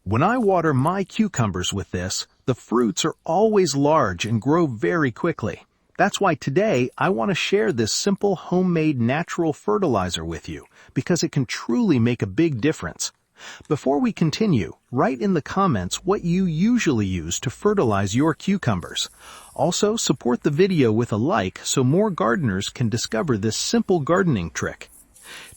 When I water my cucumbers with this, the fruits are always large and grow very quickly. That's why today I want to share this simple homemade natural fertilizer with you, because it can truly make a big difference. Before we continue, write in the comments what you usually use to fertilize your cucumbers. Also, support the video with a like so more gardeners can discover this simple gardening trick.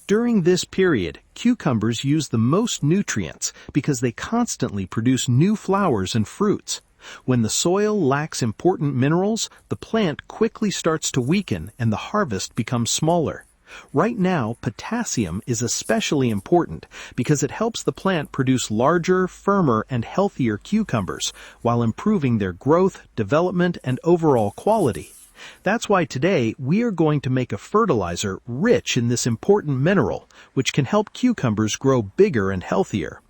During this period, cucumbers use the most nutrients because they constantly produce new flowers and fruits. When the soil lacks important minerals, the plant quickly starts to weaken and the harvest becomes smaller. Right now, potassium is especially important because it helps the plant produce larger, firmer, and healthier cucumbers while improving their growth, development, and overall quality. That's why today we are going to make a fertilizer rich in this important mineral, which can help cucumbers grow bigger and healthier.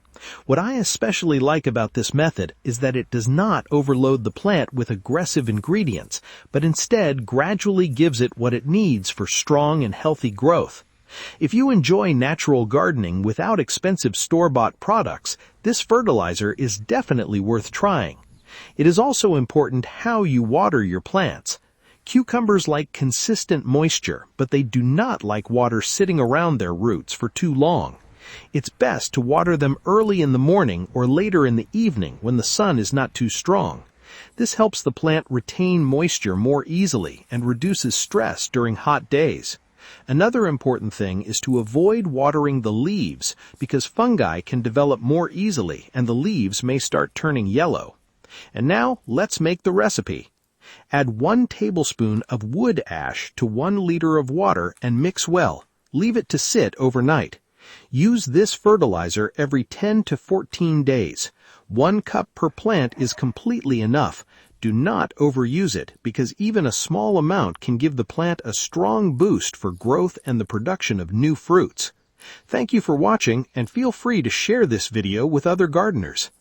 What I especially like about this method is that it does not overload the plant with aggressive ingredients, but instead gradually gives it what it needs for strong and healthy growth. If you enjoy natural gardening without expensive store-bought products, this fertilizer is definitely worth trying. It is also important how you water your plants. Cucumbers like consistent moisture, but they do not like water sitting around their roots for too long. It's best to water them early in the morning or later in the evening when the sun is not too strong. This helps the plant retain moisture more easily and reduces stress during hot days. Another important thing is to avoid watering the leaves because fungi can develop more easily and the leaves may start turning yellow. And now, let's make the recipe. Add 1 tablespoon of wood ash to 1 liter of water and mix well. Leave it to sit overnight. Use this fertilizer every 10 to 14 days. 1 cup per plant is completely enough. Do not overuse it because even a small amount can give the plant a strong boost for growth and the production of new fruits. Thank you for watching and feel free to share this video with other gardeners.